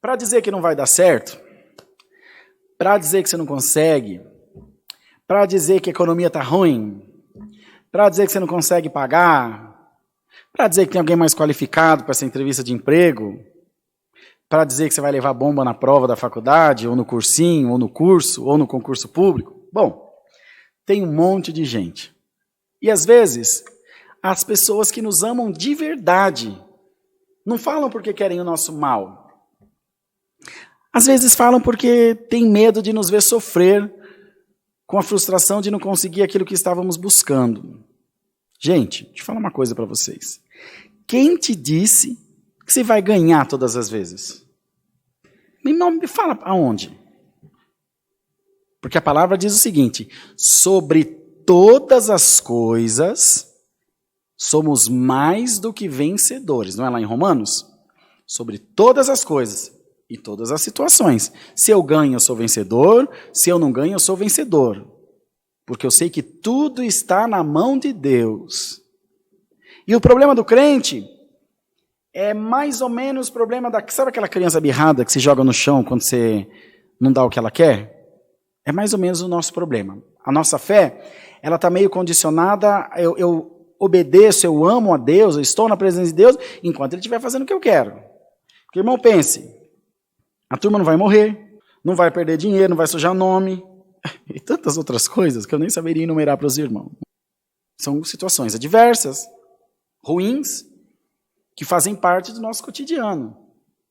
Para dizer que não vai dar certo, para dizer que você não consegue, para dizer que a economia está ruim, para dizer que você não consegue pagar, para dizer que tem alguém mais qualificado para essa entrevista de emprego, para dizer que você vai levar bomba na prova da faculdade, ou no cursinho, ou no curso, ou no concurso público. Bom, tem um monte de gente. E às vezes, as pessoas que nos amam de verdade não falam porque querem o nosso mal. Às vezes falam porque têm medo de nos ver sofrer com a frustração de não conseguir aquilo que estávamos buscando. Gente, deixa eu falar uma coisa para vocês. Quem te disse que você vai ganhar todas as vezes? Me fala aonde. Porque a palavra diz o seguinte: sobre todas as coisas, somos mais do que vencedores. Não é lá em Romanos? Sobre todas as coisas e todas as situações. Se eu ganho, eu sou vencedor. Se eu não ganho, eu sou vencedor. Porque eu sei que tudo está na mão de Deus. E o problema do crente é mais ou menos o problema da... Sabe aquela criança birrada que se joga no chão quando você não dá o que ela quer? É mais ou menos o nosso problema. A nossa fé, ela está meio condicionada, eu obedeço, eu amo a Deus, eu estou na presença de Deus, enquanto Ele estiver fazendo o que eu quero. Porque, irmão, pense, a turma não vai morrer, não vai perder dinheiro, não vai sujar nome, e tantas outras coisas que eu nem saberia enumerar para os irmãos. São situações adversas, ruins, que fazem parte do nosso cotidiano.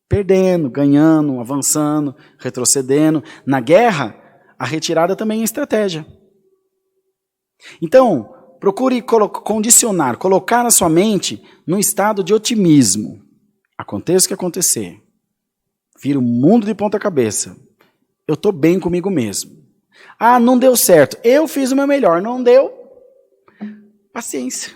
Perdendo, ganhando, avançando, retrocedendo. Na guerra, a retirada também é estratégia. Então, procure condicionar, colocar na sua mente num estado de otimismo. Aconteça o que acontecer. Vira o mundo de ponta cabeça. Eu estou bem comigo mesmo. Ah, não deu certo. Eu fiz o meu melhor. Não deu. Paciência.